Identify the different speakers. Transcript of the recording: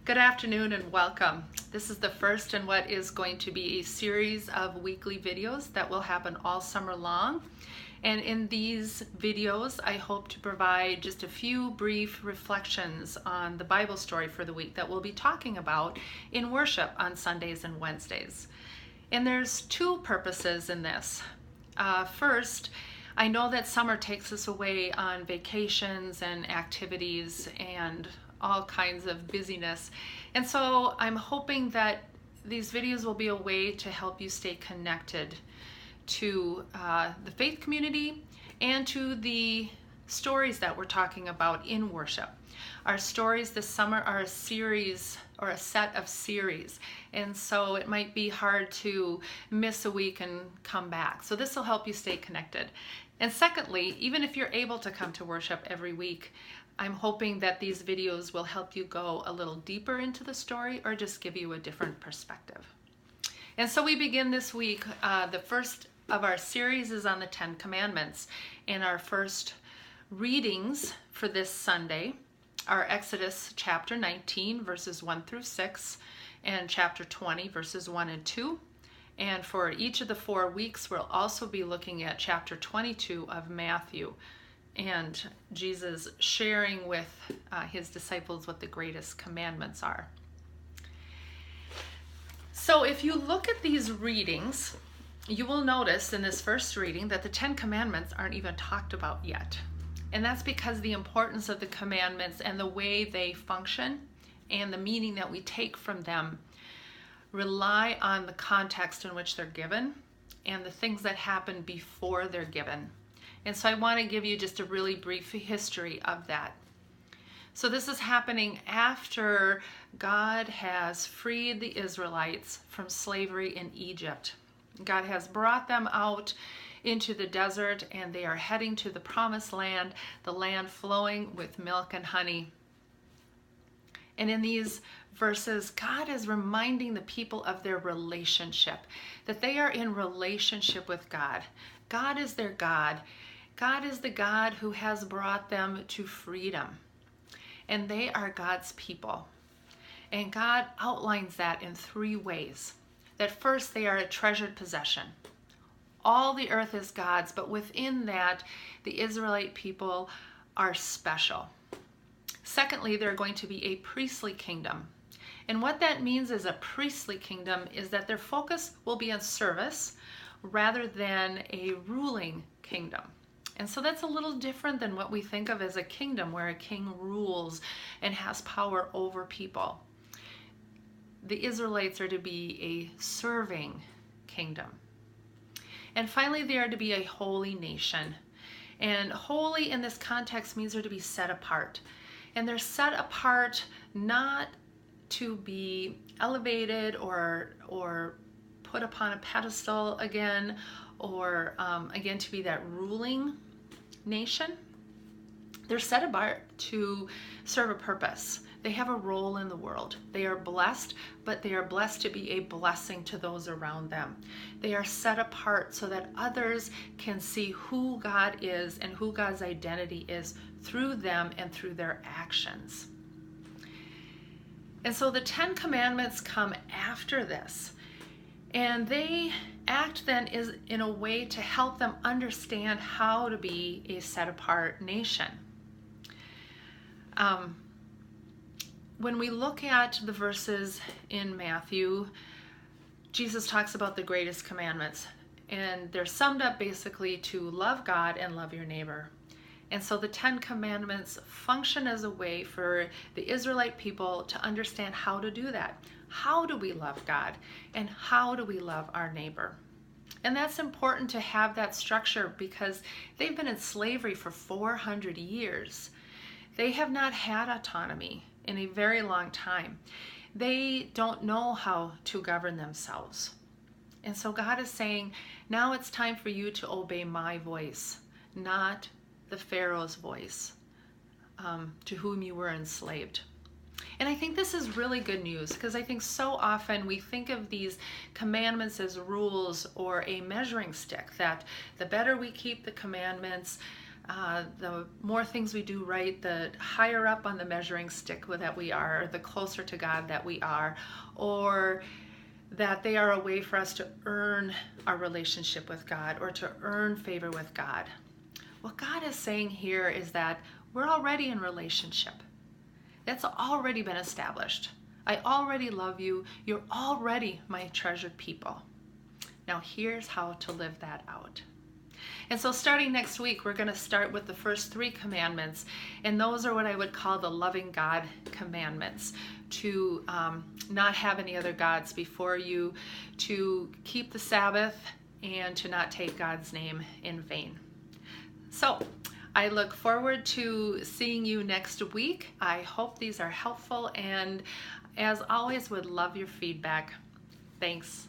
Speaker 1: Good afternoon and welcome. This is the first in what is going to be a series of weekly videos that will happen all summer long. And in these videos, I hope to provide just a few brief reflections on the Bible story for the week that we'll be talking about in worship on Sundays and Wednesdays. And there's two purposes in this. First, I know that summer takes us away on vacations and activities and all kinds of busyness. And so I'm hoping that these videos will be a way to help you stay connected to the faith community and to the stories that we're talking about in worship. Our stories this summer are a series or a set of series, and so it might be hard to miss a week and come back. So this will help you stay connected. And secondly, even if you're able to come to worship every week, I'm hoping that these videos will help you go a little deeper into the story or just give you a different perspective. And so we begin this week. The first of our series is on the Ten Commandments. And our first readings for this Sunday are Exodus chapter 19, verses 1 through 6, and chapter 20, verses 1 and 2. And for each of the 4 weeks, we'll also be looking at chapter 22 of Matthew, and Jesus sharing with his disciples what the greatest commandments are. So if you look at these readings, you will notice in this first reading that the 10 Commandments aren't even talked about yet. And that's because the importance of the commandments and the way they function and the meaning that we take from them rely on the context in which they're given and the things that happen before they're given. And so I want to give you just a really brief history of that. So this is happening after God has freed the Israelites from slavery in Egypt. God has brought them out into the desert, and they are heading to the promised land, the land flowing with milk and honey. And in these verses, God is reminding the people of their relationship, that they are in relationship with God. God is their God. God is the God who has brought them to freedom. And they are God's people. And God outlines that in 3 ways. That first, they are a treasured possession. All the earth is God's, but within that, the Israelite people are special. Secondly, they're going to be a priestly kingdom. And what that means as a priestly kingdom is that their focus will be on service rather than a ruling kingdom. And so that's a little different than what we think of as a kingdom, where a king rules and has power over people. The Israelites are to be a serving kingdom. And finally, they are to be a holy nation. And holy in this context means they're to be set apart. And they're set apart not to be elevated or put upon a pedestal again, or again to be that ruling nation. They're set apart to serve a purpose. They have a role in the world. They are blessed, but they are blessed to be a blessing to those around them. They are set apart so that others can see who God is and who God's identity is through them and through their actions. And so the 10 Commandments come after this. And they act then is in a way to help them understand how to be a set-apart nation. When we look at the verses in Matthew, Jesus talks about the greatest commandments. And they're summed up basically to love God and love your neighbor. And so the 10 Commandments function as a way for the Israelite people to understand how to do that. How do we love God? And how do we love our neighbor? And that's important to have that structure because they've been in slavery for 400 years. They have not had autonomy in a very long time. They don't know how to govern themselves. And so God is saying, now it's time for you to obey my voice, not the Pharaoh's voice, to whom you were enslaved. And I think this is really good news because I think so often we think of these commandments as rules or a measuring stick, that the better we keep the commandments, The more things we do right, the higher up on the measuring stick that we are, the closer to God that we are, or that they are a way for us to earn our relationship with God or to earn favor with God. What God is saying here is that we're already in relationship. That's already been established. I already love you. You're already my treasured people. Now here's how to live that out. And so starting next week, we're going to start with the first 3 commandments. And those are what I would call the loving God commandments. To not have any other gods before you, to keep the Sabbath, and to not take God's name in vain. So I look forward to seeing you next week. I hope these are helpful, and as always, would love your feedback. Thanks.